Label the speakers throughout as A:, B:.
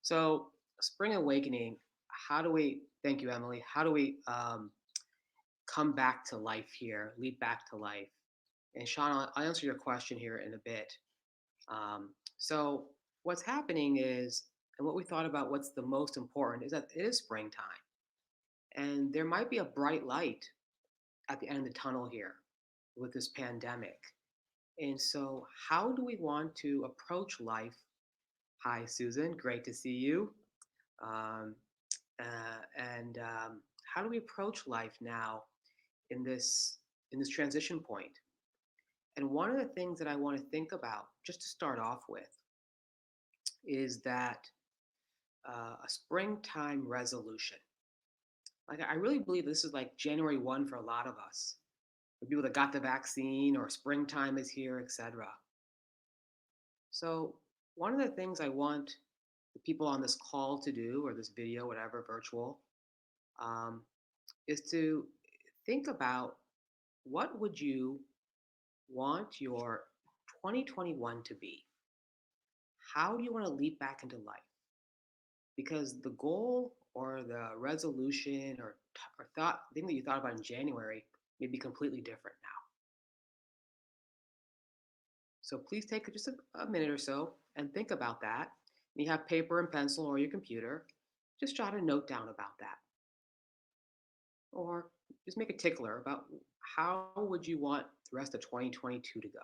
A: So, spring awakening, how do we, thank you, Emily, how do we come back to life here, leap back to life? And Sean, I'll answer your question here in a bit. So, what's happening is, and what we thought about what's the most important is that it is springtime. And there might be a bright light at the end of the tunnel here with this pandemic. And so, how do we want to approach life? Hi, Susan. Great to see you. Um, and how do we approach life now in this transition point? And one of the things that I want to think about, just to start off with, is that a springtime resolution. Like I really believe this is like January 1 for a lot of us, for people that got the vaccine or springtime is here, etc. So one of the things I want the people on this call to do, or this video, whatever, virtual, um, is to think about what would you want your 2021 to be? How do you want to leap back into life? Because the goal or the resolution or thought thing that you thought about in January may be completely different now. So please take just a minute or so and think about that. And you have paper and pencil or your computer, just jot a note down about that. Or just make a tickler about how would you want the rest of 2022 to go?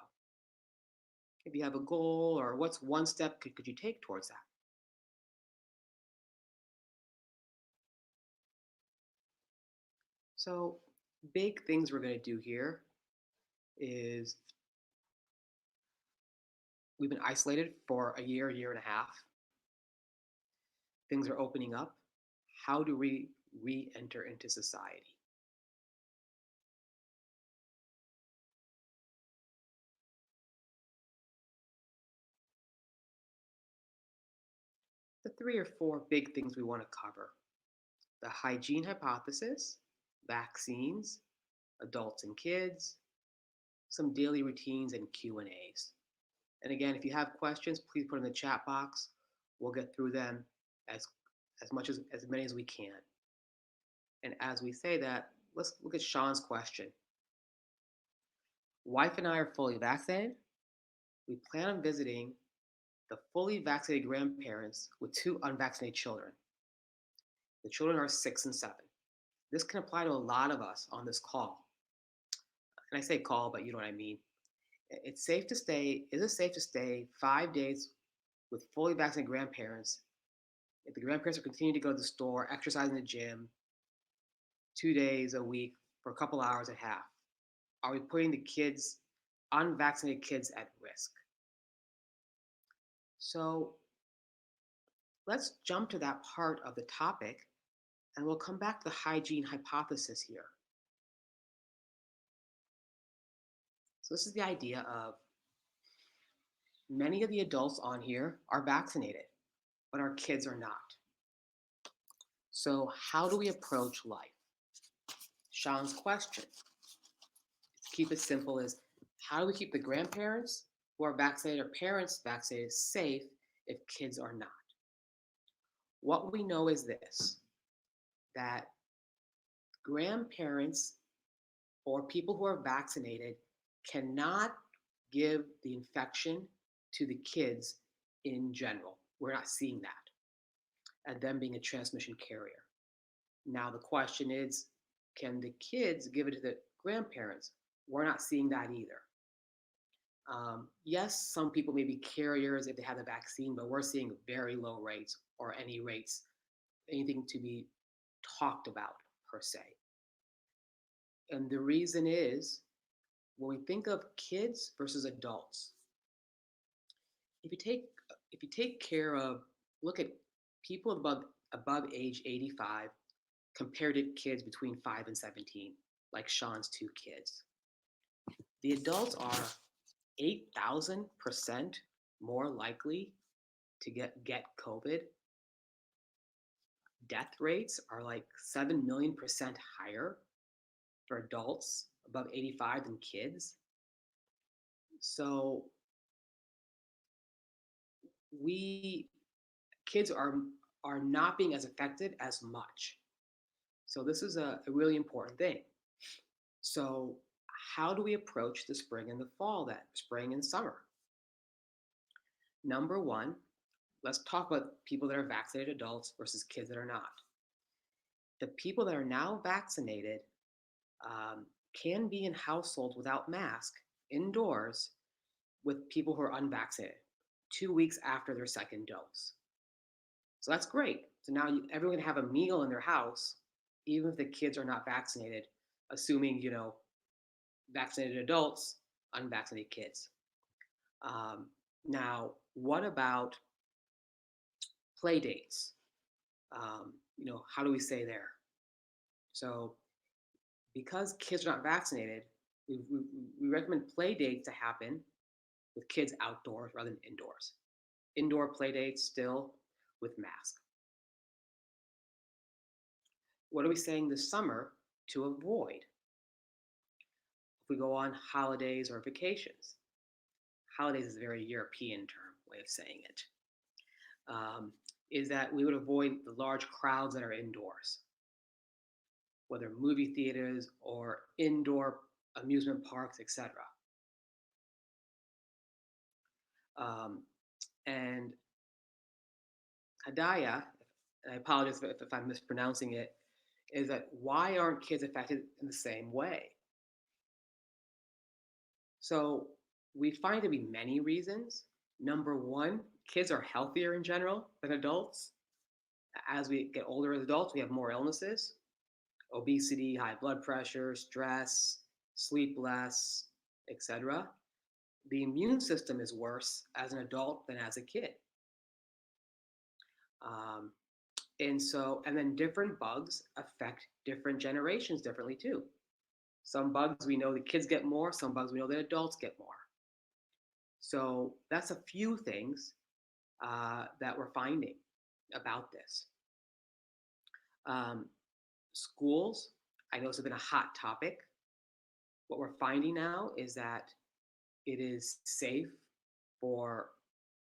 A: If you have a goal or what's one step could you take towards that? So big things we're going to do here is we've been isolated for a year and a half. Things are opening up. How do we re-enter into society? The three or four big things we want to cover: the hygiene hypothesis, vaccines, adults and kids, some daily routines, and Q&As. And again, if you have questions, please put in the chat box. We'll get through them as as many as we can. And as we say that, let's look at Sean's question. Wife and I are fully vaccinated. We plan on visiting the fully vaccinated grandparents with two unvaccinated children. The children are 6 and 7. This can apply to a lot of us on this call. And I say call, but you know what I mean. It's safe to stay. Is it safe to stay 5 days with fully vaccinated grandparents if the grandparents are continuing to go to the store, exercise in the gym 2 days a week for a couple hours at half? Are we putting the kids, unvaccinated kids, at risk? So let's jump to that part of the topic and we'll come back to the hygiene hypothesis here. So this is the idea of many of the adults on here are vaccinated, but our kids are not. So how do we approach life? Sean's question, to keep it simple, is how do we keep the grandparents who are vaccinated or parents vaccinated safe if kids are not? What we know is this, that grandparents or people who are vaccinated cannot give the infection to the kids in general. We're not seeing that, and them being a transmission carrier. Now the question is, can the kids give it to the grandparents? We're not seeing that either. Yes, some people may be carriers if they have the vaccine, but we're seeing very low rates or any rates, anything to be talked about per se. And the reason is when we think of kids versus adults, if you take care of, look at people above age 85 compared to kids between 5 and 17, like Sean's two kids. The adults are 8,000% more likely to get COVID. Death rates are like 7 million% higher for adults above 85 than kids. So we kids are not being as affected as much. So this is a really important thing. So how do we approach the spring and the fall then? Spring and summer. Number one, let's talk about people that are vaccinated adults versus kids that are not. The people that are now vaccinated can be in households without mask indoors with people who are unvaccinated 2 weeks after their second dose. So that's great. So now everyone can have a meal in their house, even if the kids are not vaccinated, assuming, vaccinated adults, unvaccinated kids. Now, what about play dates? How do we say there? So, because kids are not vaccinated, we recommend play dates to happen with kids outdoors rather than indoors. Indoor play dates still with mask. What are we saying this summer to avoid? If we go on holidays or vacations, holidays is a very European term, way of saying it, is that we would avoid the large crowds that are indoors, whether movie theaters or indoor amusement parks, etc. And Hadaya, and I apologize if I'm mispronouncing it, is that why aren't kids affected in the same way? So we find to be many reasons. Number one, kids are healthier in general than adults. As we get older as adults, we have more illnesses, obesity, high blood pressure, stress, sleep less, etc. The immune system is worse as an adult than as a kid. Um, and then different bugs affect different generations differently too. Some bugs we know the kids get more, some bugs we know that adults get more. So that's a few things that we're finding about this. Schools, I know this has been a hot topic. What we're finding now is that it is safe for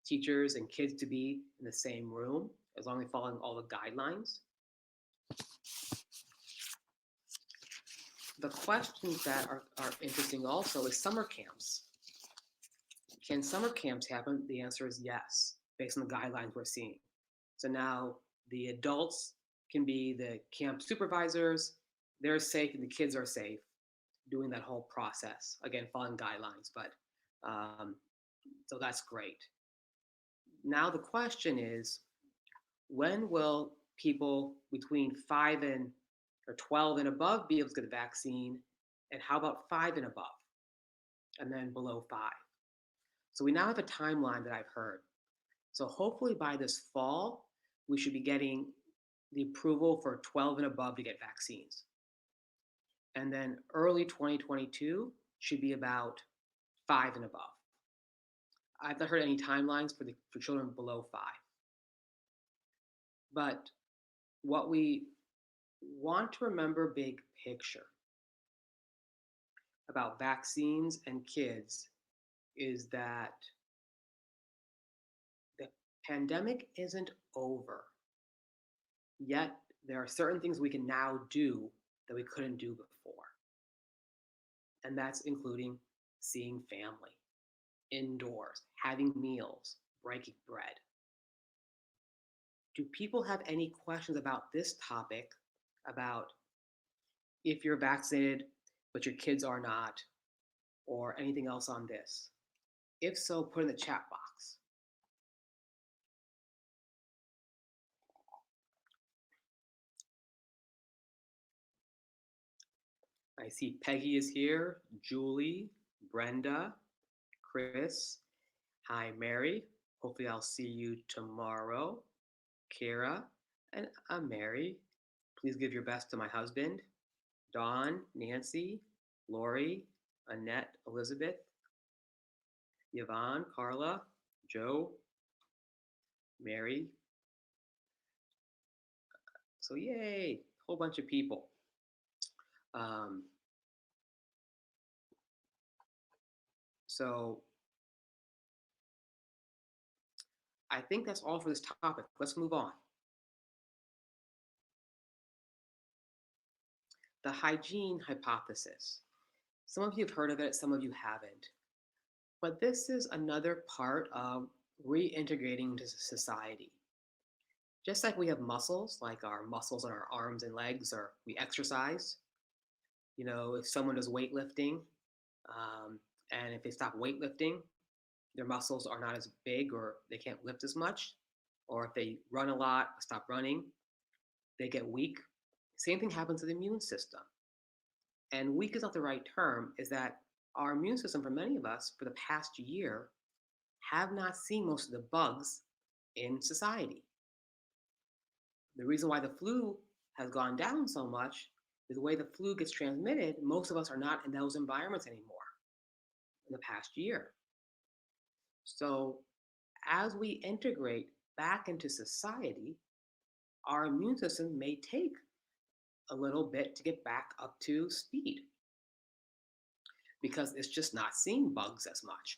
A: teachers and kids to be in the same room as long as they're following all the guidelines. The questions that are interesting also is summer camps. Can summer camps happen? The answer is yes, based on the guidelines we're seeing. So now the adults can be the camp supervisors, they're safe and the kids are safe doing that whole process. Again, following guidelines, but so that's great. Now the question is, when will people between 5 and or 12 and above be able to get the vaccine? And how about 5 and above? And then below 5. So we now have a timeline that I've heard. So hopefully by this fall, we should be getting the approval for 12 and above to get vaccines. And then early 2022 should be about 5 and above. I've not heard any timelines for children below 5. But what we want to remember big picture about vaccines and kids is that the pandemic isn't over. Yet there are certain things we can now do that we couldn't do before. And that's including seeing family, indoors, having meals, breaking bread. Do people have any questions about this topic, about if you're vaccinated but your kids are not, or anything else on this? If so, put in the chat box. I see Peggy is here, Julie, Brenda, Chris. Hi, Mary. Hopefully I'll see you tomorrow. Kara, and I'm Mary. Please give your best to my husband, Dawn, Nancy, Lori, Annette, Elizabeth, Yvonne, Carla, Joe, Mary. So yay, whole bunch of people. So I think that's all for this topic. Let's move on. The hygiene hypothesis. Some of you have heard of it, some of you haven't. But this is another part of reintegrating into society. Just like we have muscles, like our muscles in our arms and legs, or we exercise. If someone does weightlifting, um, and if they stop weightlifting, their muscles are not as big or they can't lift as much. Or if they run a lot, stop running, they get weak. Same thing happens to the immune system. And weak is not the right term, is that our immune system, for many of us, for the past year, have not seen most of the bugs in society. The reason why the flu has gone down so much is the way the flu gets transmitted. Most of us are not in those environments anymore in the past year. So, as we integrate back into society, our immune system may take a little bit to get back up to speed because it's just not seeing bugs as much.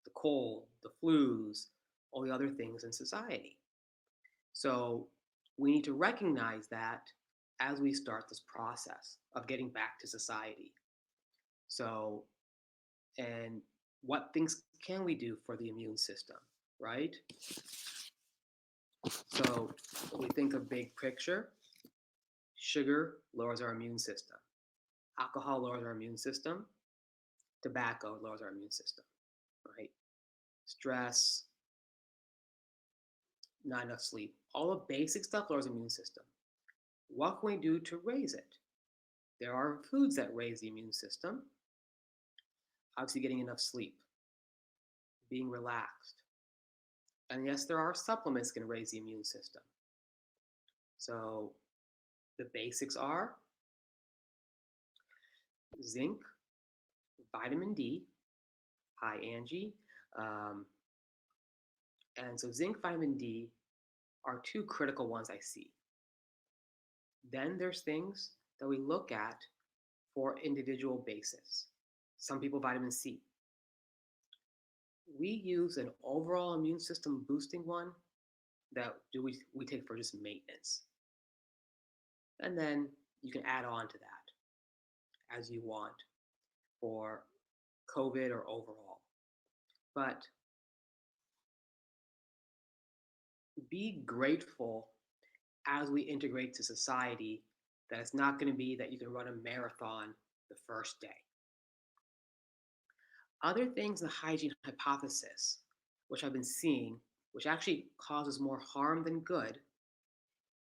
A: The cold, the flus, all the other things in society. So we need to recognize that as we start this process of getting back to society. So, and what things can we do for the immune system, right? So, when we think of big picture, sugar lowers our immune system, alcohol lowers our immune system, tobacco lowers our immune system, right? Stress, not enough sleep, all the basic stuff lowers the immune system. What can we do to raise it? There are foods that raise the immune system. Obviously, getting enough sleep, being relaxed. And yes, there are supplements that can raise the immune system. So the basics are zinc, vitamin D. Hi, Angie. Um, and so zinc, vitamin D are two critical ones I see. Then there's things that we look at for individual basis. Some people vitamin C. We use an overall immune system boosting one that we take for just maintenance. And then you can add on to that as you want for COVID or overall. But be grateful as we integrate to society that it's not going to be that you can run a marathon the first day. Other things in the hygiene hypothesis, which I've been seeing, which actually causes more harm than good,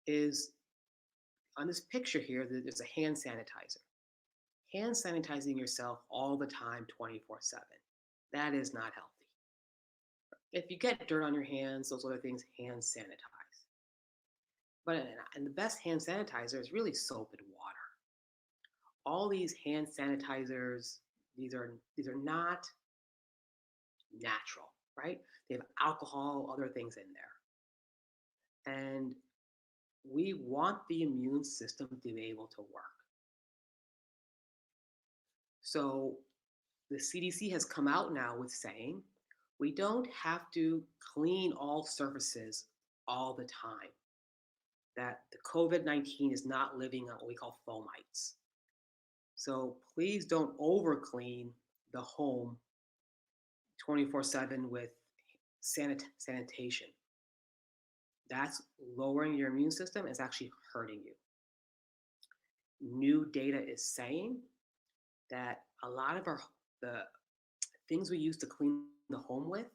A: is on this picture here, there's a hand sanitizer. Hand sanitizing yourself all the time, 24/7. That is not healthy. If you get dirt on your hands, those other things, hand sanitize. But and the best hand sanitizer is really soap and water. All these hand sanitizers, these are not natural, right? They have alcohol, other things in there. And we want the immune system to be able to work. So the CDC has come out now with saying we don't have to clean all surfaces all the time. That the COVID-19 is not living on what we call fomites. So please don't over clean the home 24/7 with sanitation. That's lowering your immune system. It's actually hurting you. New data is saying that a lot of the things we use to clean the home with,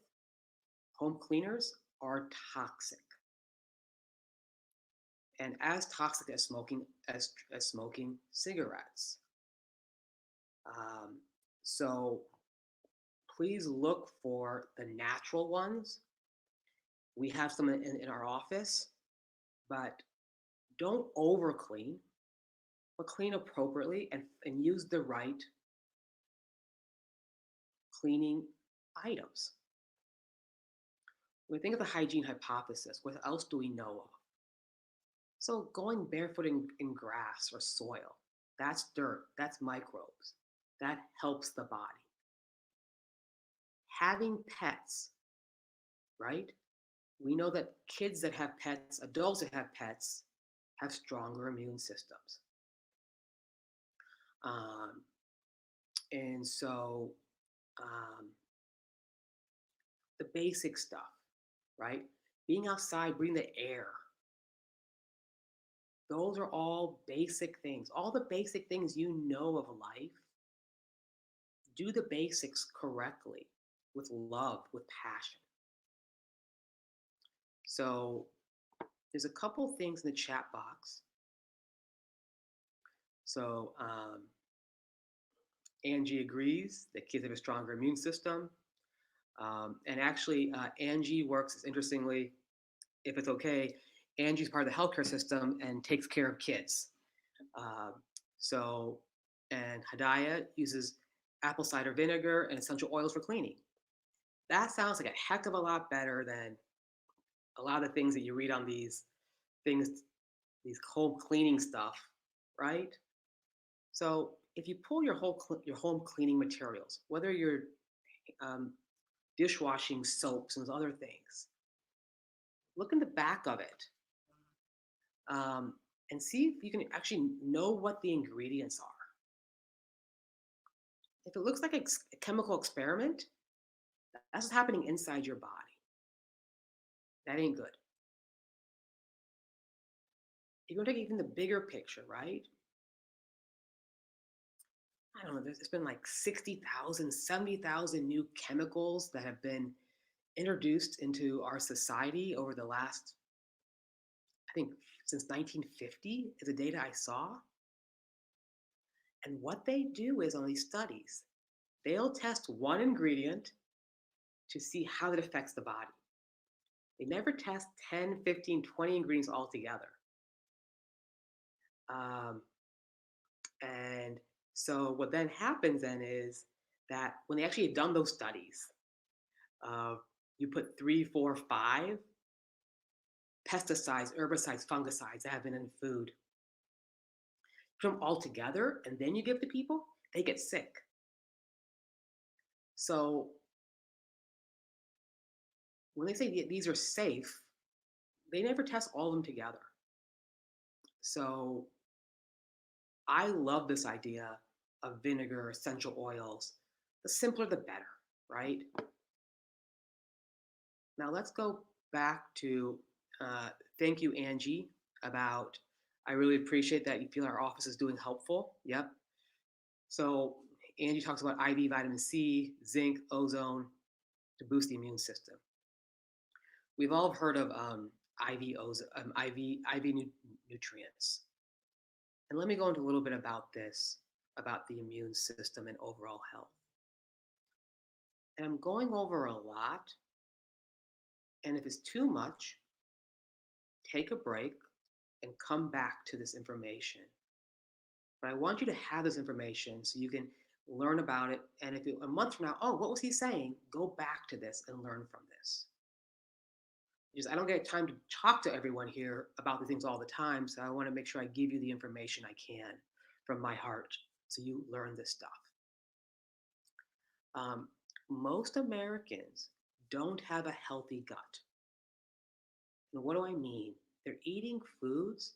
A: home cleaners, are toxic. And as toxic as smoking cigarettes. So please look for the natural ones. We have some in our office, but don't over clean, but clean appropriately and use the right cleaning items. When we think of the hygiene hypothesis, what else do we know of? So going barefoot in grass or soil, that's dirt, that's microbes, that helps the body. Having pets, right? We know that kids that have pets, adults that have pets, have stronger immune systems. Um, and so um, the basic stuff, right? Being outside, breathing the air, those are all basic things. All the basic things you know of life, do the basics correctly with love, with passion. So there's a couple things in the chat box. So Angie agrees that kids have a stronger immune system. And actually, Angie works, interestingly, if it's okay, Angie's part of the healthcare system and takes care of kids. Um, so, and Hadaya uses apple cider vinegar and essential oils for cleaning. That sounds like a heck of a lot better than a lot of the things that you read on things, these home cleaning stuff, right? So, if you pull your home cleaning materials, whether you're um, dishwashing soaps and other things, look in the back of it um, and see if you can actually know what the ingredients are. If it looks like a chemical experiment, that's what's happening inside your body. That ain't good. If you want to take even the bigger picture, right? I don't know, there's been like 60,000, 70,000 new chemicals that have been introduced into our society over the last, I think, since 1950 is the data I saw. And what they do is on these studies, they'll test one ingredient to see how it affects the body. They never test 10, 15, 20 ingredients all together. Um, and so what then happens then is that when they actually have done those studies, uh, you put 3, 4, 5 pesticides, herbicides, fungicides that have been in food, put them all together, and then you give to people, they get sick. So when they say these are safe, they never test all of them together. So I love this idea of vinegar, essential oils. The simpler, the better, right? Now let's go back to thank you, Angie, about I really appreciate that you feel our office is doing helpful. Yep. So Angie talks about IV vitamin C, zinc, ozone to boost the immune system. We've all heard of IV ozone, IV nutrients. And let me go into a little bit about this, about the immune system and overall health. And I'm going over a lot. And if it's too much, take a break and come back to this information. But I want you to have this information so you can learn about it. And if a month from now, oh, what was he saying? Go back to this and learn from this. Because I don't get time to talk to everyone here about these things all the time. So I want to make sure I give you the information I can from my heart so you learn this stuff. Um, most Americans don't have a healthy gut. And what do I mean? They're eating foods,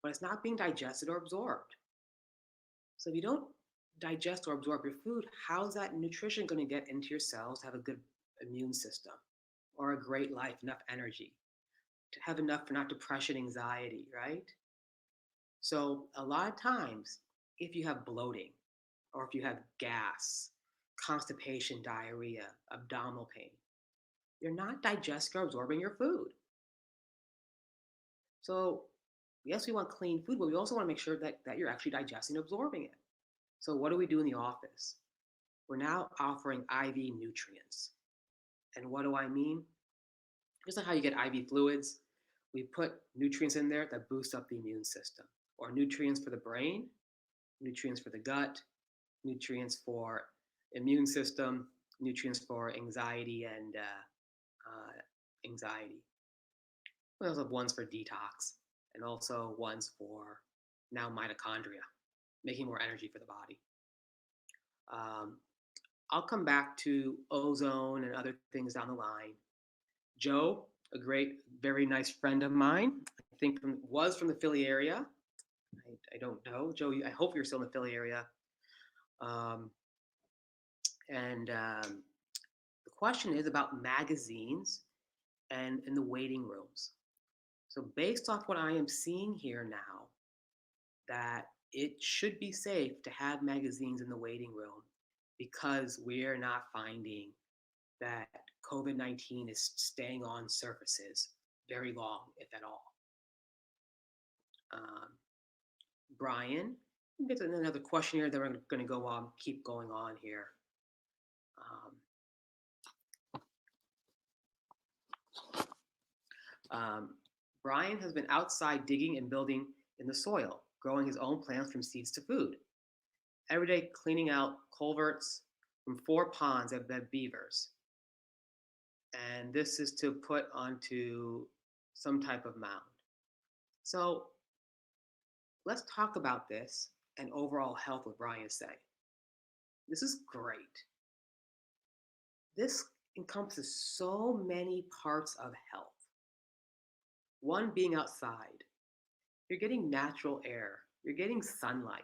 A: but it's not being digested or absorbed. So if you don't digest or absorb your food, how's that nutrition going to get into your cells to have a good immune system or a great life, enough energy, to have enough for not depression, anxiety, right? So a lot of times, if you have bloating or if you have gas, constipation, diarrhea, abdominal pain, you're not digesting or absorbing your food. So yes, we want clean food, but we also want to make sure that you're actually digesting and absorbing it. So what do we do in the office? We're now offering IV nutrients. And what do I mean? Just like how you get IV fluids, we put nutrients in there that boost up the immune system, or nutrients for the brain, nutrients for the gut, nutrients for immune system, nutrients for anxiety and anxiety. We also have ones for detox and also ones for now mitochondria, making more energy for the body. Um, I'll come back to ozone and other things down the line. Joe, a great, very nice friend of mine. I think was from the Philly area. I don't know, Joe. I hope you're still in the Philly area. Um, and The question is about magazines and in the waiting rooms. So based off what I am seeing here now, that it should be safe to have magazines in the waiting room because we're not finding that COVID-19 is staying on surfaces very long, if at all. Um, Brian, there's another question here that we're going to go on, keep going on here. Um, Brian has been outside digging and building in the soil, growing his own plants from seeds to food. Every day cleaning out culverts from 4 ponds that have beavers. And this is to put onto some type of mound. So let's talk about this and overall health, what Brian is saying. This is great. This encompasses so many parts of health. One being outside. You're getting natural air. You're getting sunlight,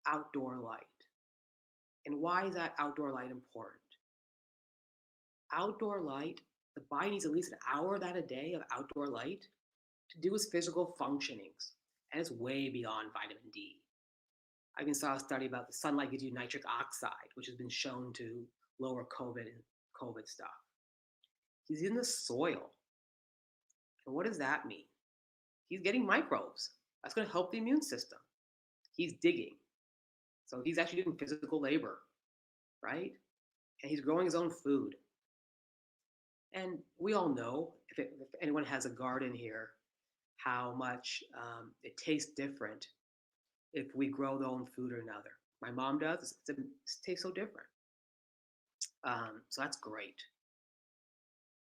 A: outdoor light. And why is that outdoor light important? Outdoor light, the body needs at least an hour that a day of outdoor light to do its physical functionings. And it's way beyond vitamin D. I even saw a study about the sunlight gives you nitric oxide, which has been shown to lower COVID and COVID stuff. He's in the soil. And what does that mean? He's getting microbes. That's going to help the immune system. He's digging. So he's actually doing physical labor, right? And he's growing his own food. And we all know, if anyone has a garden here, how much it tastes different if we grow their own food or another. My mom does. It tastes so different. So that's great.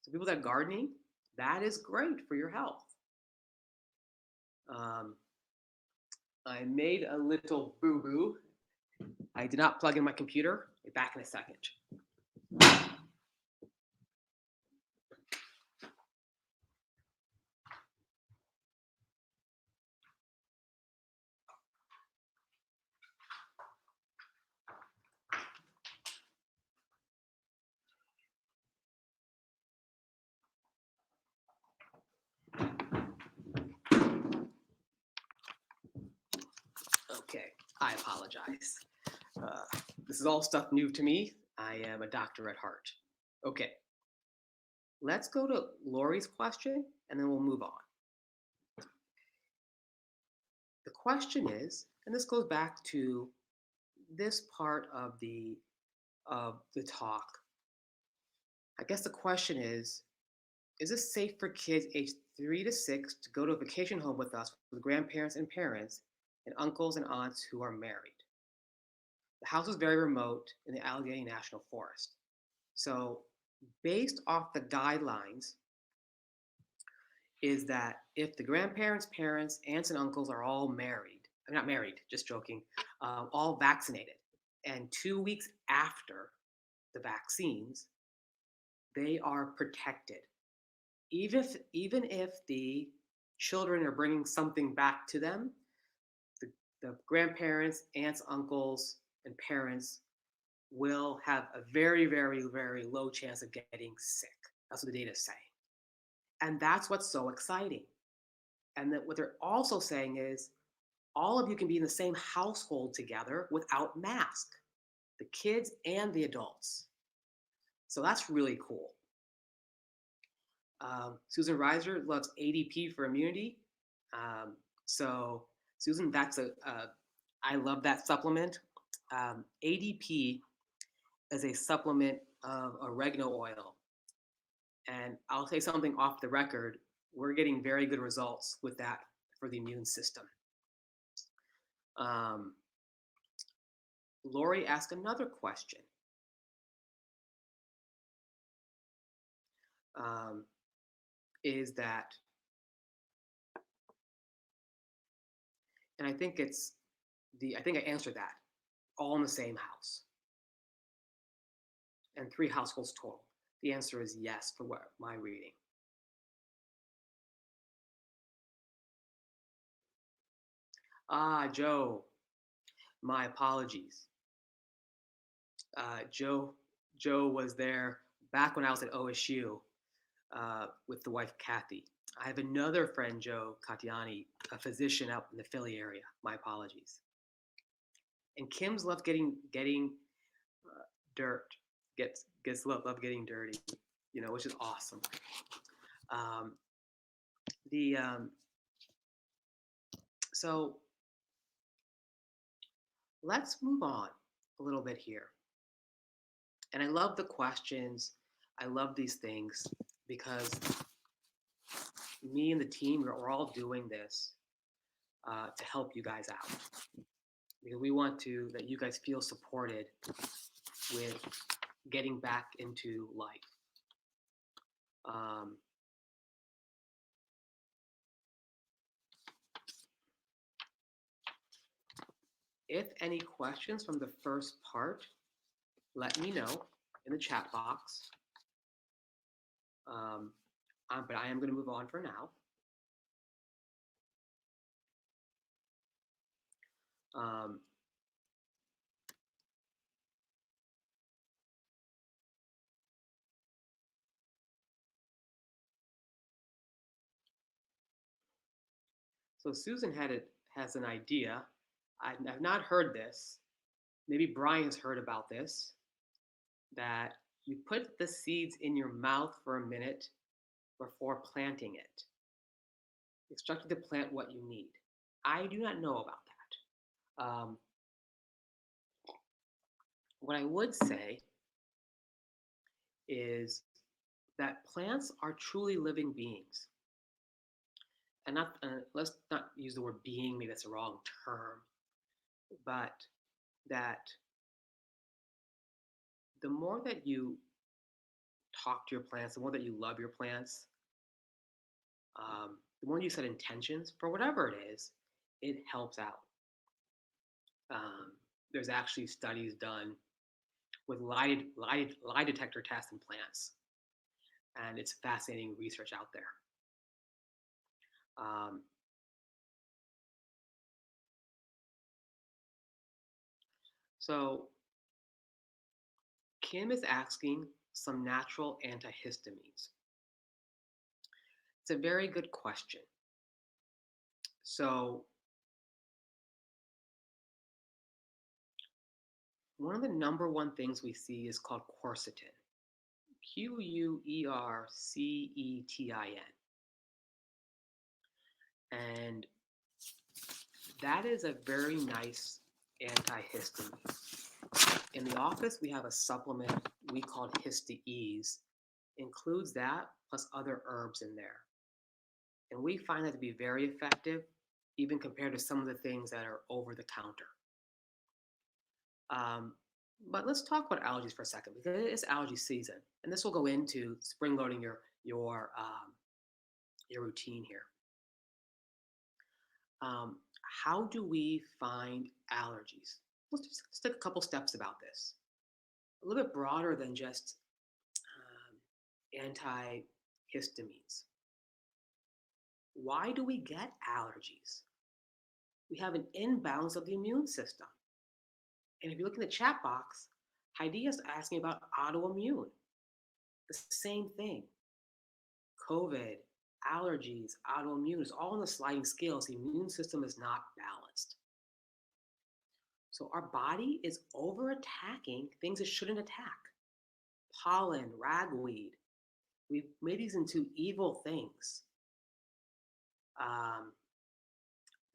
A: So people that are gardening, that is great for your health. I made a little boo-boo. I did not plug in my computer. I'll be back in a second. Okay, I apologize. This is all stuff new to me. I am a doctor at heart. Okay, let's go to Lori's question and then we'll move on. The question is, and this goes back to this part of the talk. I guess the question is it safe for kids aged 3 to 6 to go to a vacation home with us with grandparents and parents and uncles and aunts who are married? The house is very remote in the Allegheny National Forest. So based off the guidelines is that if the grandparents, parents, aunts, and uncles are all married, I'm not married, just joking, all vaccinated, and 2 weeks after the vaccines, they are protected. Even if the children are bringing something back to them, the grandparents, aunts, uncles, and parents will have a very, very, very low chance of getting sick. That's what the data is saying. And that's what's so exciting. And that what they're also saying is all of you can be in the same household together without mask, the kids and the adults. So that's really cool. Susan Reiser loves ADP for immunity. So Susan, I love that supplement. ADP is a supplement of oregano oil. And I'll say something off the record, we're getting very good results with that for the immune system. Lori asked another question. Is that, and I think I answered that, all in the same house and 3 households total. The answer is yes for what my reading. Joe, my apologies. Joe, Joe was there back when I was at OSU with the wife Kathy. I have another friend, Joe Katiani, a physician out in the Philly area. My apologies. And Kim's love getting dirt, gets love getting dirty, which is awesome. Um, the so let's move on a little bit here. And I love the questions. I love these things because me and the team, we're all doing this to help you guys out. Because we want that you guys feel supported with getting back into life. Um, if any questions from the first part, let me know in the chat box. But I am going to move on for now. So Susan has an idea. I've not heard this. Maybe Brian has heard about this. That you put the seeds in your mouth for a minute before planting it. Instructed to plant what you need. I do not know about that. What I would say is that plants are truly living beings. And let's not use the word being, maybe that's the wrong term, but that the more that you talk to your plants, the more that you love your plants, the more you set intentions for whatever it is, it helps out. There's actually studies done with lie detector tests in plants, and it's fascinating research out there. So Kim is asking some natural antihistamines. It's a very good question. So one of the number one things we see is called quercetin. Quercetin. And that is a very nice antihistamine. In the office, we have a supplement we call Hista-Ease. Includes that plus other herbs in there. And we find that to be very effective, even compared to some of the things that are over the counter. But let's talk about allergies for a second, because it is allergy season, and this will go into spring loading your routine here. How do we find allergies? Let's take a couple steps about this. A little bit broader than just antihistamines. Why do we get allergies? We have an imbalance of the immune system. And if you look in the chat box, Heidi is asking about autoimmune. The same thing. COVID, allergies, autoimmune is all on the sliding scales. The immune system is not balanced. So our body is over attacking things it shouldn't attack. Pollen, ragweed. We've made these into evil things.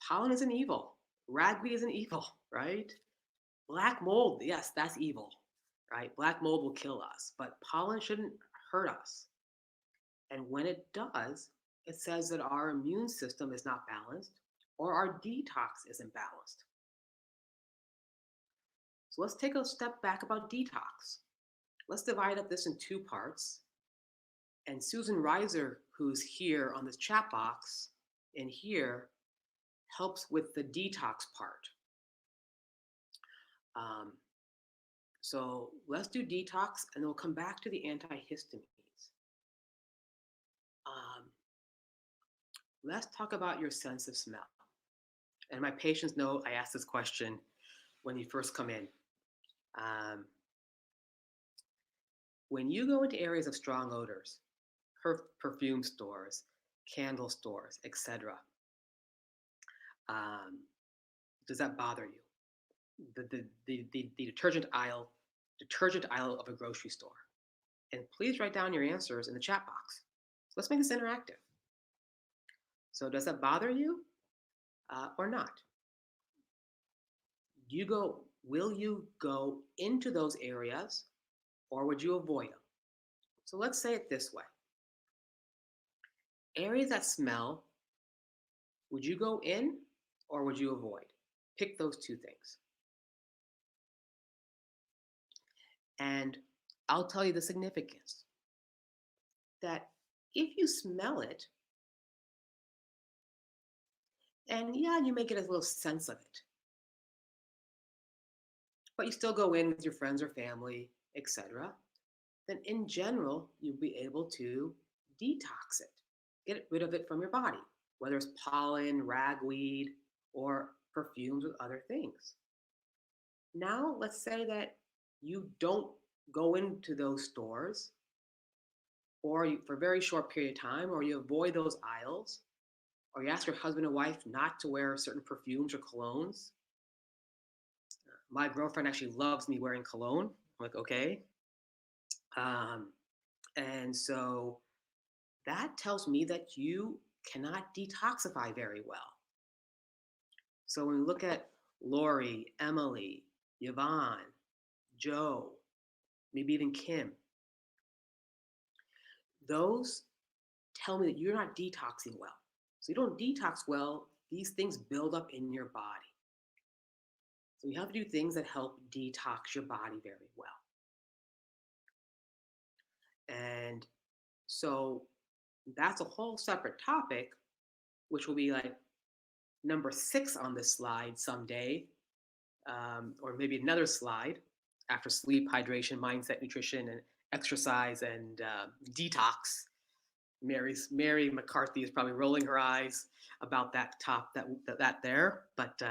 A: Pollen isn't evil. Ragweed isn't evil, right? Black mold, yes, that's evil, right? Black mold will kill us, but pollen shouldn't hurt us. And when it does, it says that our immune system is not balanced or our detox isn't balanced. So let's take a step back about detox. Let's divide up this in two parts. And Susan Reiser, who's here on this chat box and here, helps with the detox part. So let's do detox, and then we'll come back to the antihistamines. Let's talk about your sense of smell. And my patients know I ask this question when you first come in. Um, when you go into areas of strong odors, perfume stores, candle stores, etc., um, does that bother you? The detergent aisle of a grocery store. And please write down your answers in the chat box. Let's make this interactive. So does that bother you or not? Will you go into those areas or would you avoid them? So let's say it this way. Areas that smell, would you go in or would you avoid? Pick those two things. And I'll tell you the significance that if you smell it, and yeah, you may get a little sense of it, but you still go in with your friends or family, etc., then in general, you'll be able to detox it, get rid of it from your body, whether it's pollen, ragweed, or perfumes with other things. Now, let's say that you don't go into those stores or for a very short period of time, or you avoid those aisles, or you ask your husband and wife not to wear certain perfumes or colognes. My girlfriend actually loves me wearing cologne. I'm like, okay. Um, and so that tells me that you cannot detoxify very well. So when we look at Lori, Emily, Yvonne, Joe, maybe even Kim, those tell me that you're not detoxing well. So you don't detox well, these things build up in your body. So you have to do things that help detox your body very well. And so that's a whole separate topic, which will be like number 6 on this slide someday, or maybe another slide after sleep, hydration, mindset, nutrition, and exercise and detox. Mary McCarthy is probably rolling her eyes about that there, but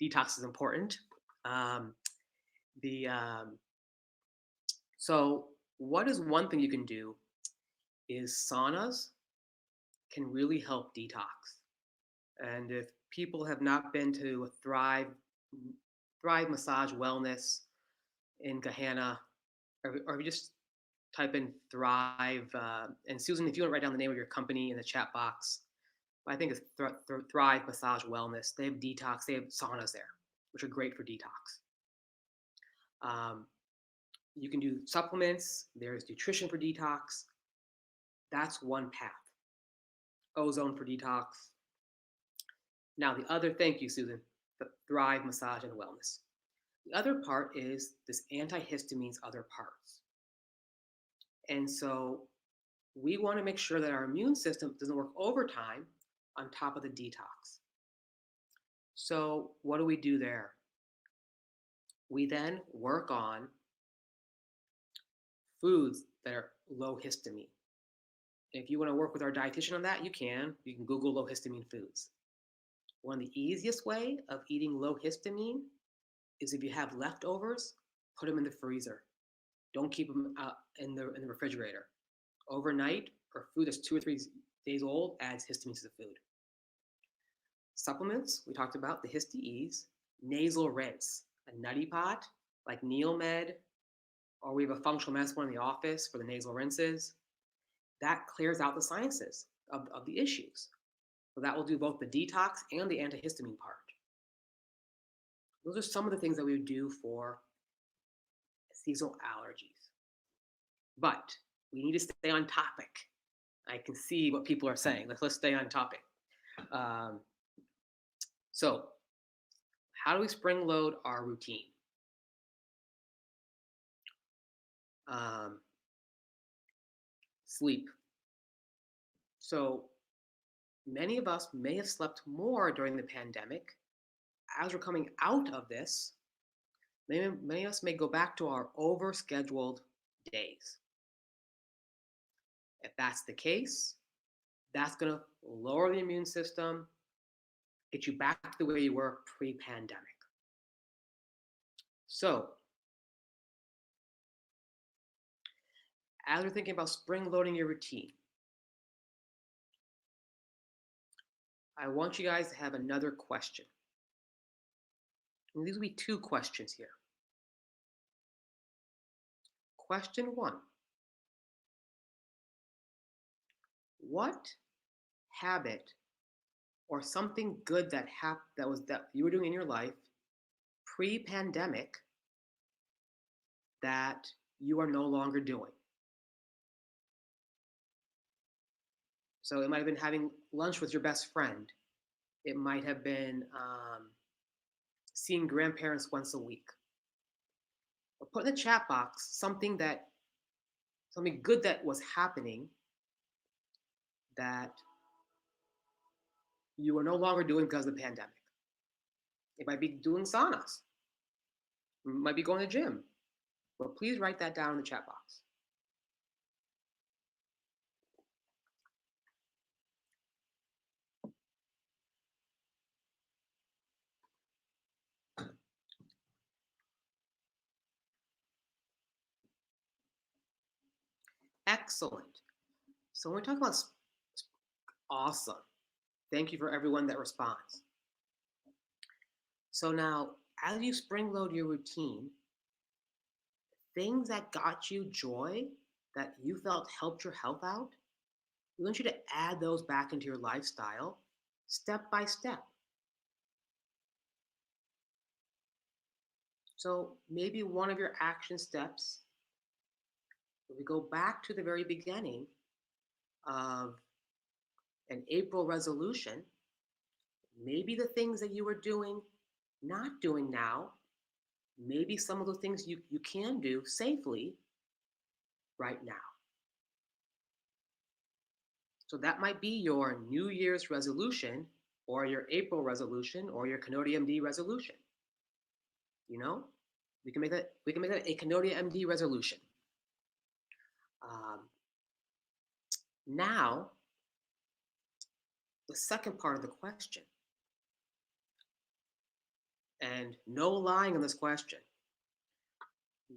A: detox is important. Um, the So what is one thing you can do is saunas can really help detox. And if people have not been to Thrive Massage Wellness in Gahanna, or if you just type in Thrive, and Susan, if you want to write down the name of your company in the chat box, I think it's Thrive Massage Wellness. They have detox, they have saunas there, which are great for detox. You can do supplements, there's nutrition for detox. That's one path. Ozone for detox. Now, the other, thank you, Susan, the Thrive Massage and Wellness. The other part is this antihistamines other parts. And so we want to make sure that our immune system doesn't work overtime on top of the detox. So what do we do there? We then work on foods that are low histamine. If you want to work with our dietitian on that, you can. You can Google low histamine foods. One of the easiest way of eating low histamine is if you have leftovers, put them in the freezer. Don't keep them out in the refrigerator. Overnight, or food that's 2 or 3 days old adds histamine to the food. Supplements, we talked about the Hyste-Ease, nasal rinse, a nutty pot like Neomed, or we have a functional medicine one in the office for the nasal rinses. That clears out the sinuses of the issues. So that will do both the detox and the antihistamine part. Those are some of the things that we would do for seasonal allergies. But we need to stay on topic. I can see what people are saying. Let's stay on topic. So how do we spring load our routine? Sleep. So many of us may have slept more during the pandemic. As we're coming out of this, many of us may go back to our overscheduled days. If that's the case, that's going to lower the immune system, get you back to the way you were pre-pandemic. So, as you're thinking about spring loading your routine, I want you guys to have another question. And these will be two questions here. Question one: what habit or something good that you were doing in your life pre-pandemic that you are no longer doing? So it might have been having lunch with your best friend. It might have been seeing grandparents once a week. Or put in the chat box something good that was happening that you are no longer doing because of the pandemic. It might be doing saunas. It might be going to the gym. But please write that down in the chat box. Excellent. So when we talk about awesome, thank you for everyone that responds. So now, as you spring load your routine, things that got you joy, that you felt helped your health out, we want you to add those back into your lifestyle step by step. So maybe one of your action steps, if we go back to the very beginning of an April resolution, maybe the things that you were doing, not doing now, maybe some of the things you can do safely right now. So that might be your New Year's resolution or your April resolution or your KanodiaMD resolution. You know, we can make that a KanodiaMD resolution. Now, the second part of the question, and no lying on this question.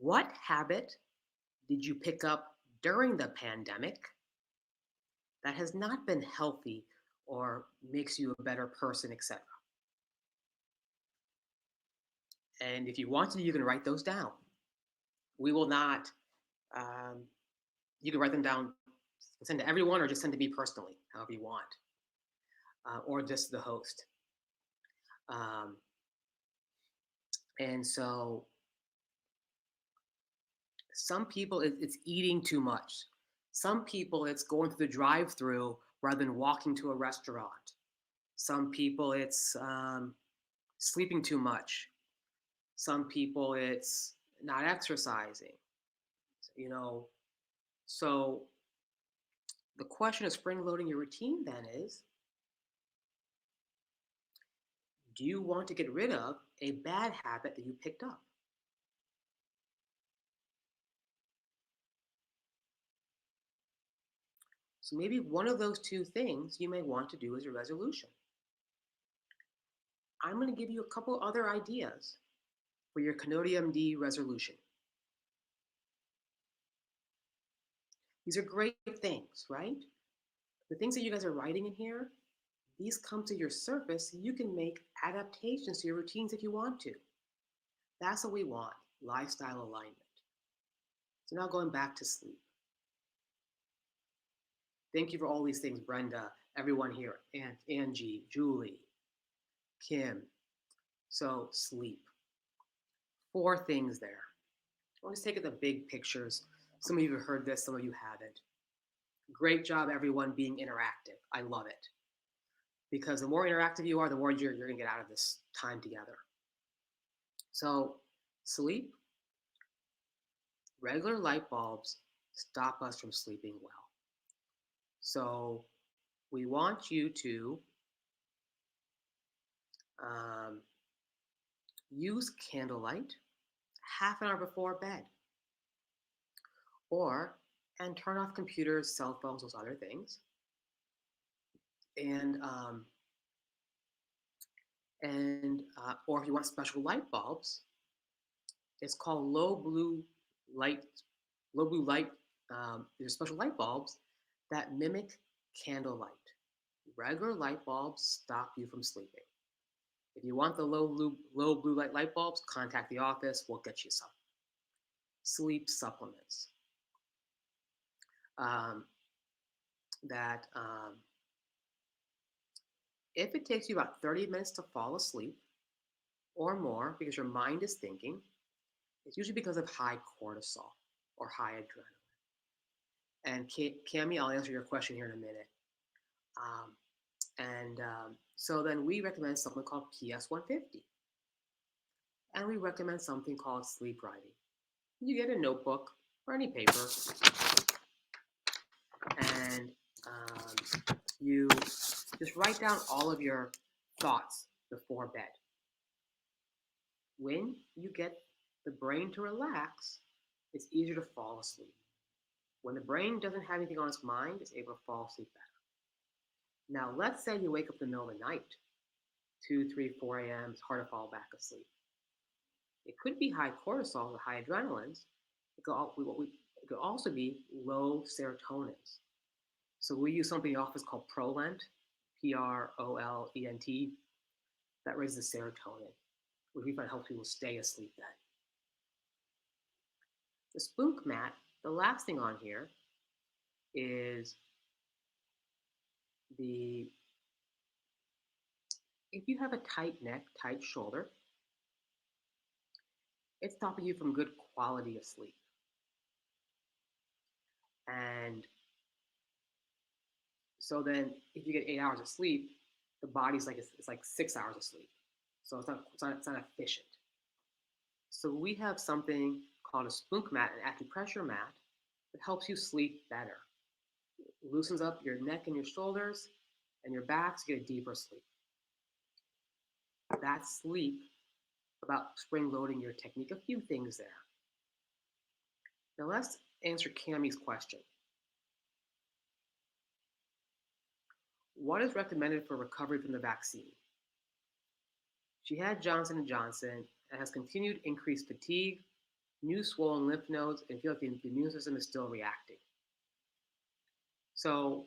A: What habit did you pick up during the pandemic that has not been healthy or makes you a better person, etc.? And if you want to, you can write those down. We will not, you can write them down, send to everyone, or just send to me personally, however you want, or just the host. And so some people, it's eating too much. Some people, it's going through the drive-through rather than walking to a restaurant. Some people, it's sleeping too much. Some people, it's not exercising. You know, so the question of spring loading your routine then is, do you want to get rid of a bad habit that you picked up? So maybe one of those two things you may want to do as a resolution. I'm going to give you a couple other ideas for your KanodiaMD resolution. These are great things, right? The things that you guys are writing in here, these come to your surface so you can make adaptations to your routines if you want to. That's what we want, lifestyle alignment. So now going back to sleep. Thank you for all these things, Brenda, everyone here, and Angie, Julie, Kim. So sleep. 4 things there. Let's take at the big pictures. Some of you have heard this, some of you haven't. Great job, everyone, being interactive. I love it. Because the more interactive you are, the more you're going to get out of this time together. So sleep, regular light bulbs stop us from sleeping well. So we want you to use candlelight half an hour before bed, and turn off computers, cell phones, those other things. And And or if you want special light bulbs, it's called light. Low blue light. There's special light bulbs that mimic candlelight. Regular light bulbs stop you from sleeping. If you want the low blue light bulbs, contact the office. We'll get you some. Sleep supplements um, that if it takes you about 30 minutes to fall asleep or more because your mind is thinking, it's usually because of high cortisol or high adrenaline. And Cami, I'll answer your question here in a minute. Um, so then we recommend something called PS 150. And we recommend something called sleep writing. You get a notebook or any paper, and you just write down all of your thoughts before bed. When you get the brain to relax, it's easier to fall asleep. When the brain doesn't have anything on its mind, it's able to fall asleep better. Now, let's say you wake up in the middle of the night, 2, 3, 4 a.m., it's hard to fall back asleep. It could be high cortisol or high adrenalines. It could also be low serotonins. So we use something in the office called Prolent, Prolent, that raises the serotonin, which we find helps people stay asleep then. The spook mat, the last thing on here is the if you have a tight neck, tight shoulder, it's stopping you from good quality of sleep. And so then if you get 8 hours of sleep, the body's like it's like 6 hours of sleep. So it's not efficient. So we have something called a spook mat, an acupressure mat, that helps you sleep better. It loosens up your neck and your shoulders and your back to get a deeper sleep. That sleep, about spring loading your technique, a few things there. Now let's answer Cami's question. What is recommended for recovery from the vaccine? She had Johnson & Johnson and has continued increased fatigue, new swollen lymph nodes, and feel like the immune system is still reacting. So,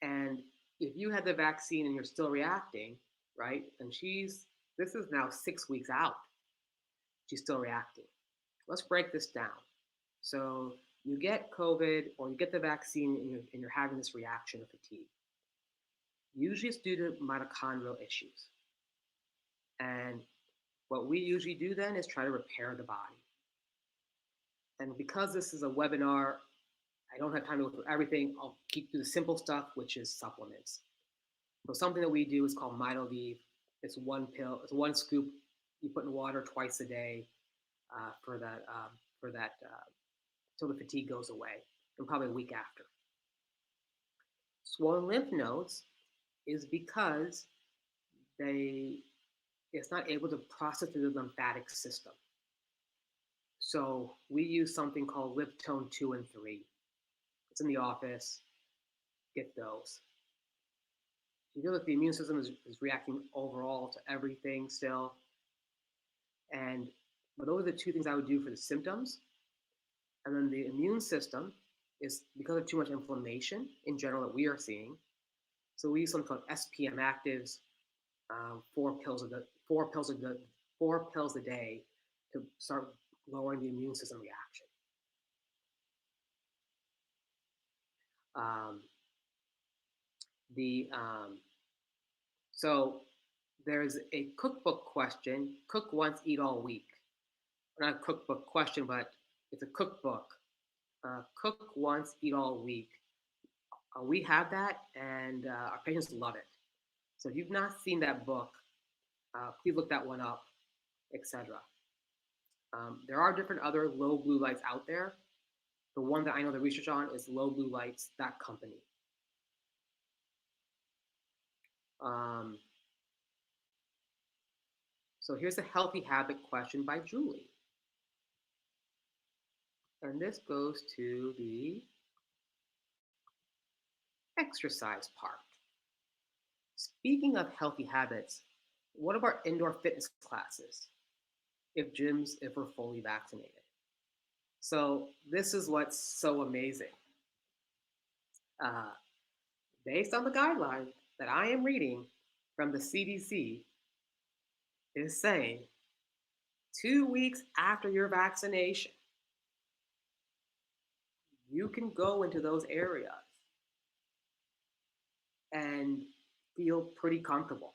A: and if you had the vaccine and you're still reacting, right? And this is now 6 weeks out. She's still reacting. Let's break this down. So you get COVID or you get the vaccine and you're having this reaction of fatigue. Usually it's due to mitochondrial issues. And what we usually do then is try to repair the body. And because this is a webinar, I don't have time to go through everything. I'll keep through the simple stuff, which is supplements. So something that we do is called MitoVive. It's one pill. It's one scoop you put in water twice a day for that till the fatigue goes away, and probably a week after. Swollen lymph nodes is because it's not able to process through the lymphatic system. So we use something called Liptone 2 and 3. It's in the office. Get those. You feel like the immune system is reacting overall to everything still. But those are the two things I would do for the symptoms. And then the immune system is because of too much inflammation in general that we are seeing. So we use something called SPM actives, 4 pills a day to start lowering the immune system reaction. So there's a cookbook question: cook once, eat all week. Not a cookbook question, but it's a cookbook. Cook once, eat all week. We have that, and our patients love it. So if you've not seen that book, please look that one up, etc. There are different other low blue lights out there. The one that I know the research on is Low Blue Lights, that company. So here's a healthy habit question by Julie. And this goes to the exercise part. Speaking of healthy habits, What about indoor fitness classes if we're fully vaccinated? So this is what's so amazing. Uh, Based on the guidelines that I am reading from the CDC, is saying 2 weeks after your vaccination, you can go into those areas and feel pretty comfortable.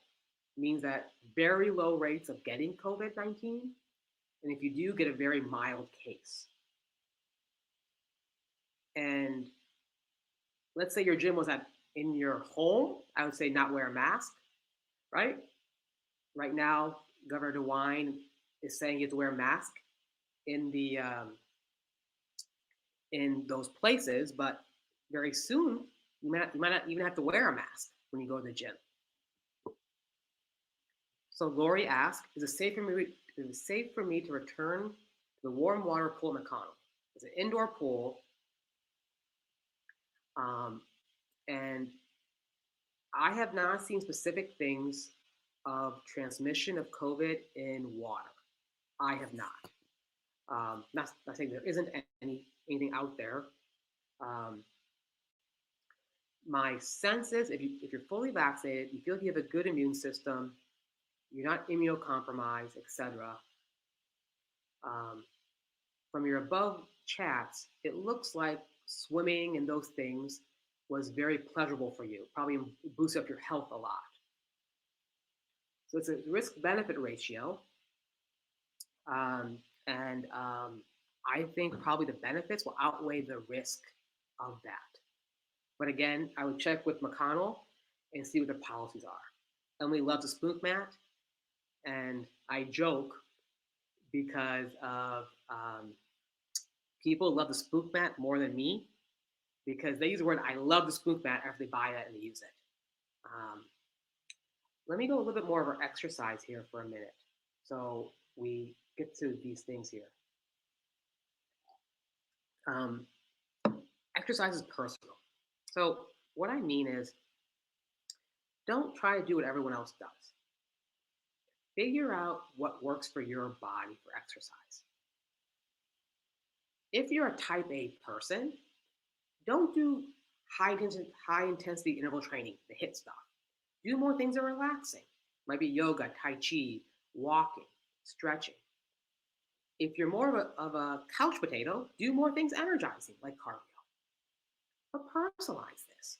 A: Means that very low rates of getting COVID 19. And if you do, get a very mild case. And let's say your gym was at in your home, I would say not wear a mask, right? Right now, Governor DeWine is saying you have to wear a mask in the in those places, but very soon you might not even have to wear a mask when you go to the gym. So Lori asked, is it safe for me to return to the warm water pool at McConnell? It's an indoor pool, um, and I have not seen specific things of transmission of COVID in water. I have not. Not saying there isn't anything out there. Um, my sense is if you're fully vaccinated, you feel like you have a good immune system, you're not immunocompromised, etc. Um, from your above chats, it looks like swimming and those things was very pleasurable for you. Probably boosts up your health a lot. So it's a risk benefit ratio. Um, and I think probably the benefits will outweigh the risk of that. But again, I would check with McConnell and see what their policies are. Emily loves a spook mat, and I joke because of people love the spook mat more than me because they use the word "I love the spook mat" after they buy it and they use it. Um, Let me go a little bit more of our exercise here for a minute, so we get to these things here. Um, Exercise is personal. So what I mean is, don't try to do what everyone else does. Figure out what works for your body for exercise. If you're a type A person, don't do high intensity interval training, the HIIT stuff. Do more things that are relaxing. Might be yoga, tai chi, walking, stretching. If you're more of a couch potato, do more things energizing like cardio. But personalize this.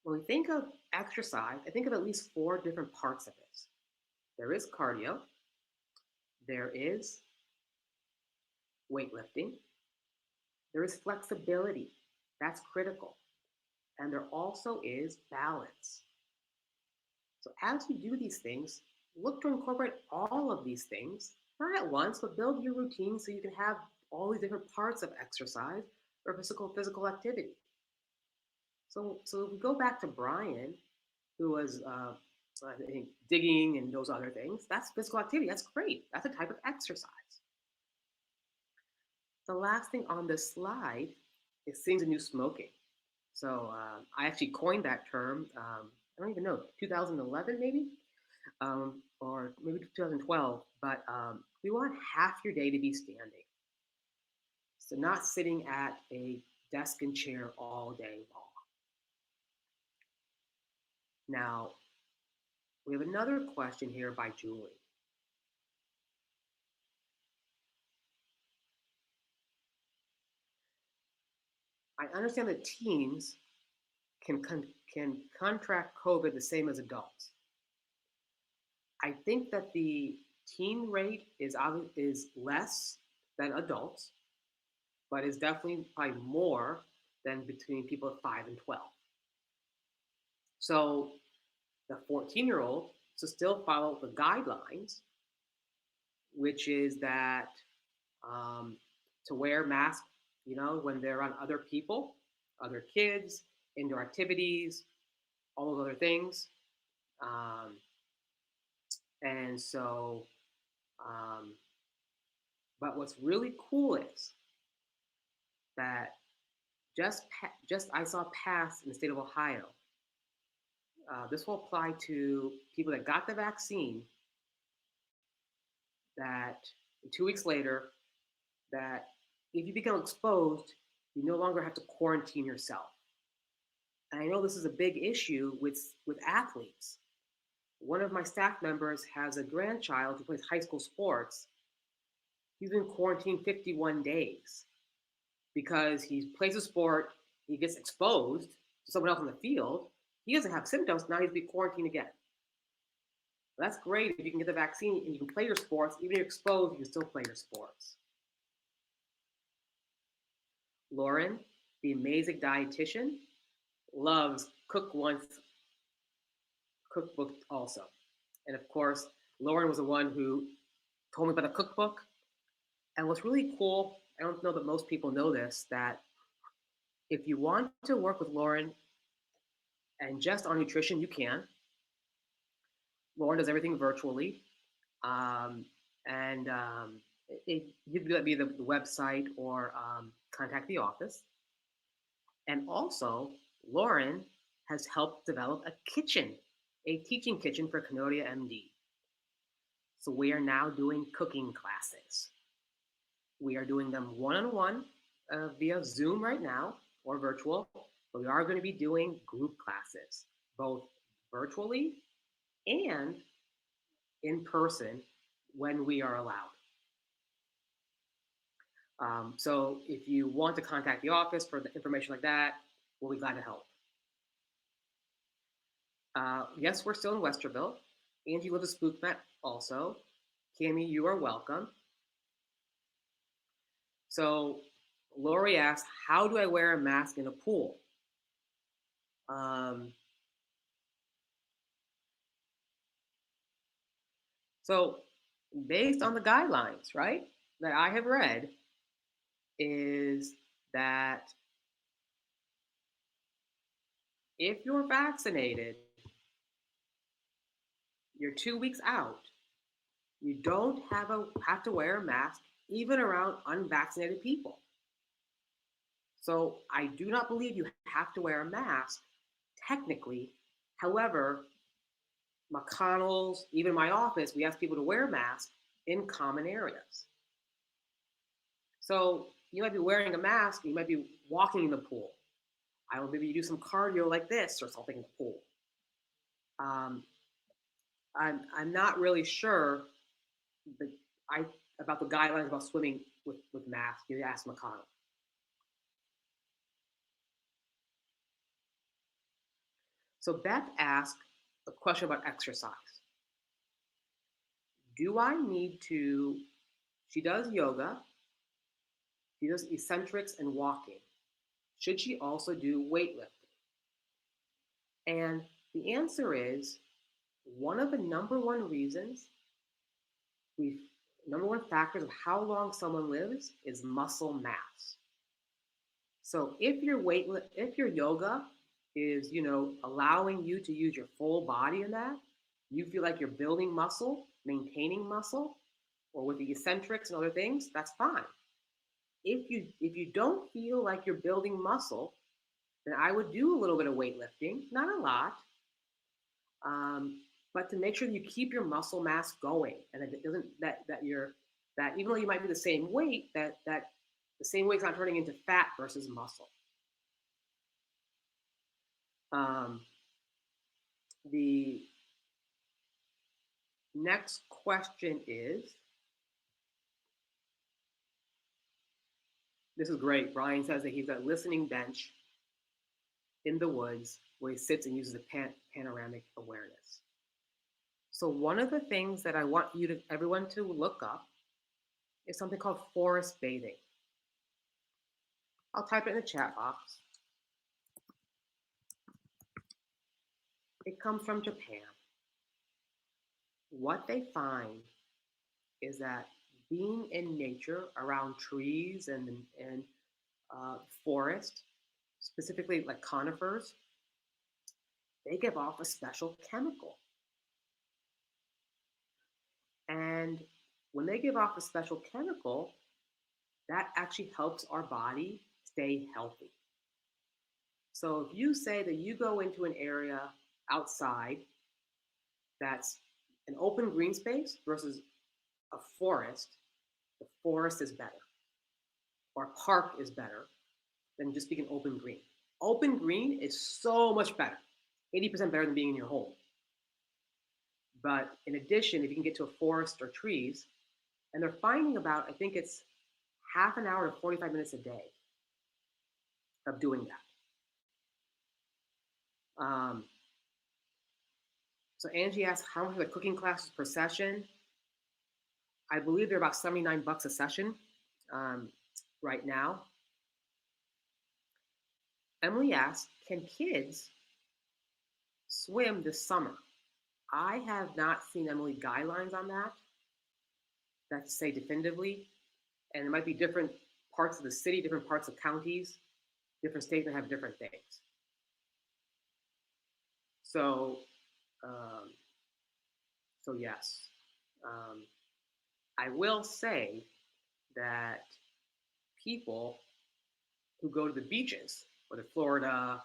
A: When we think of exercise, I think of at least four different parts of this. There is cardio, there is weightlifting, there is flexibility, that's critical, and there also is balance. So as you do these things, look to incorporate all of these things, not at once, but build your routine so you can have all these different parts of exercise or physical activity. So if we go back to Brian, who was I think digging and those other things, that's physical activity. That's great. That's a type of exercise. The last thing on this slide is seeing the new smoking. So I actually coined that term. I don't even know, 2011 maybe, or maybe 2012. But we want half your day to be standing. So not sitting at a desk and chair all day long. Now, we have another question here by Julie. I understand that teens can contract COVID the same as adults. I think that the teen rate is less than adults, but is definitely probably more than between people at 5 and 12. So the 14-year-old should still follow the guidelines, which is that um, to wear masks, when they're on other people, other kids, indoor activities, all those other things. Um, and so, um, but what's really cool is that just I saw pass in the state of Ohio This will apply to people that got the vaccine that 2 weeks later, that if you become exposed, you no longer have to quarantine yourself. And I know this is a big issue with athletes. One of my staff members has a grandchild who plays high school sports. He's been quarantined 51 days because he plays a sport, he gets exposed to someone else on the field, he doesn't have symptoms, now he's be quarantined again. That's great if you can get the vaccine and you can play your sports, even if you're exposed, you can still play your sports. Lauren, the amazing dietitian, loves Cook Once cookbook also. And of course, Lauren was the one who told me about the cookbook. And what's really cool, I don't know that most people know this, that if you want to work with Lauren and just on nutrition, you can. Lauren does everything virtually. Um, and you can let me the website or contact the office. And also, Lauren has helped develop a kitchen, a teaching kitchen for KanodiaMD. So we are now doing cooking classes. We are doing them one-on-one via Zoom right now or virtual, but we are going to be doing group classes, both virtually and in person when we are allowed. So if you want to contact the office for the information like that, we'll be glad to help. Yes, we're still in Westerville. Angie lives at Spookmat also. Cami, you are welcome. So Lori asked, how do I wear a mask in a pool? So based on the guidelines, right, that I have read, is that if you're vaccinated, you're 2 weeks out, you don't have to wear a mask even around unvaccinated people. So I do not believe you have to wear a mask technically. However, McConnell's, even my office, we ask people to wear masks in common areas. So you might be wearing a mask, you might be walking in the pool. I will maybe you do some cardio like this or something in the pool. Um, I'm not really sure the, I about the guidelines about swimming with masks. You ask McConnell. So Beth asked a question about exercise. Do I need to? She does yoga. She does eccentrics and walking. Should she also do weightlifting? And the answer is one of the number one reasons we number one factors of how long someone lives is muscle mass. So if your yoga is, allowing you to use your full body in that, you feel like you're building muscle, maintaining muscle, or with the eccentrics and other things, that's fine. If you don't feel like you're building muscle, then I would do a little bit of weightlifting, not a lot, but to make sure that you keep your muscle mass going, and that it doesn't that even though you might be the same weight, that the same weight's not turning into fat versus muscle. Um, the next question is, this is great. Brian says that he's got a listening bench in the woods where he sits and uses a panoramic awareness. So one of the things that I want everyone to look up is something called forest bathing. I'll type it in the chat box. It comes from Japan. What they find is that being in nature around trees and forest, specifically like conifers, they give off a special chemical. And when they give off a special chemical, that actually helps our body stay healthy. So if you say that you go into an area outside that's an open green space versus a forest, the forest is better, or a park is better than just being an open green. Open green is so much better, 80% better than being in your home. But in addition, if you can get to a forest or trees, and they're finding about, I think it's half an hour to 45 minutes a day of doing that. So Angie asked, how much are the cooking classes per session? I believe they're about $79 a session right now. Emily asked, can kids swim this summer? I have not seen Emily guidelines on that. That's to say definitively. And it might be different parts of the city, different parts of counties, different states that have different things. So, yes. I will say that people who go to the beaches, or the Florida,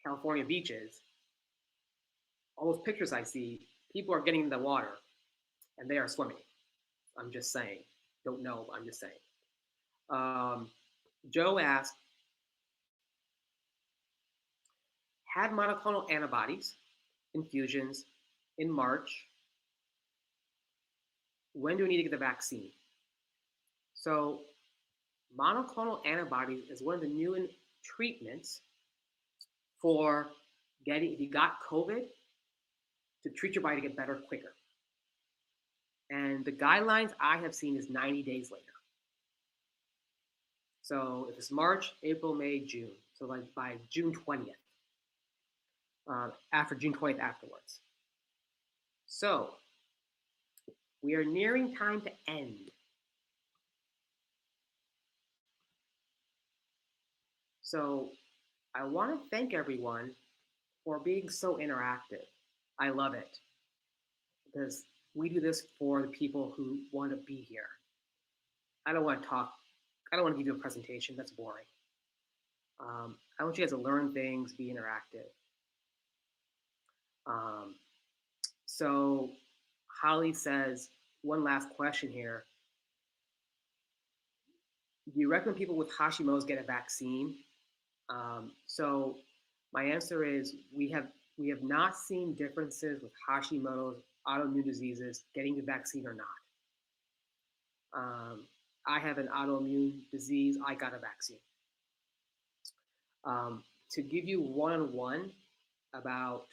A: California beaches, all those pictures I see, people are getting in the water and they are swimming. I'm just saying. Don't know, but I'm just saying. Joe asked, had monoclonal antibodies infusions in March. When do we need to get the vaccine? So monoclonal antibodies is one of the new treatments for getting, if you got COVID, to treat your body to get better quicker. And the guidelines I have seen is 90 days later. So if it's March, April, May, June, so like by June 20th, after June 20th afterwards. So we are nearing time to end. So I want to thank everyone for being so interactive. I love it because we do this for the people who want to be here. I don't want to talk. I don't want to give you a presentation. That's boring. I want you guys to learn things, be interactive. So Holly says, one last question here. Do you recommend people with Hashimoto's get a vaccine? So my answer is we have not seen differences with Hashimoto's autoimmune diseases getting the vaccine or not. I have an autoimmune disease. I got a vaccine. To give you one-on-one about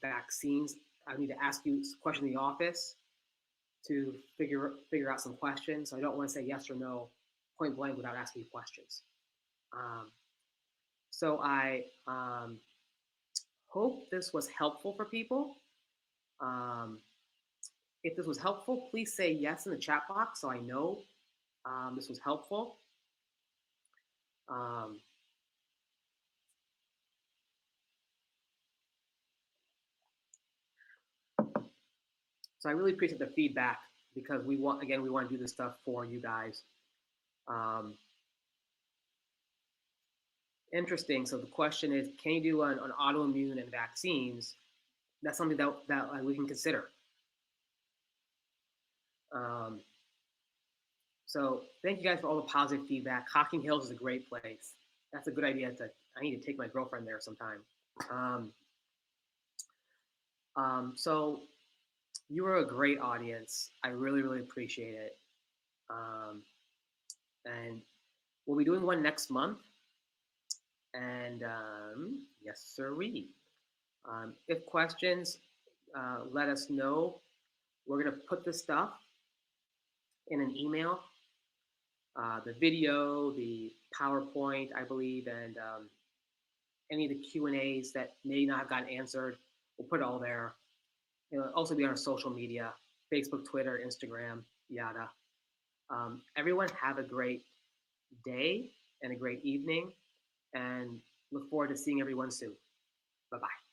A: vaccines, I need to ask you a question in the office to figure out some questions. So I don't want to say yes or no point blank without asking you questions. So I hope this was helpful for people. If this was helpful, please say yes in the chat box so I know this was helpful. So I really appreciate the feedback because we want to do this stuff for you guys. Interesting. So the question is, can you do on autoimmune and vaccines? That's something that we can consider. So thank you guys for all the positive feedback. Hocking Hills is a great place. That's a good idea. I need to take my girlfriend there sometime. So you were a great audience. I really, really appreciate it. And we'll be doing one next month. And yes, sirree. If questions, let us know. We're going to put this stuff in an email. The video, the PowerPoint, I believe, and any of the Q&As that may not have gotten answered, we'll put it all there. It'll also be on our social media, Facebook, Twitter, Instagram, yada. Everyone have a great day and a great evening, and look forward to seeing everyone soon. Bye-bye.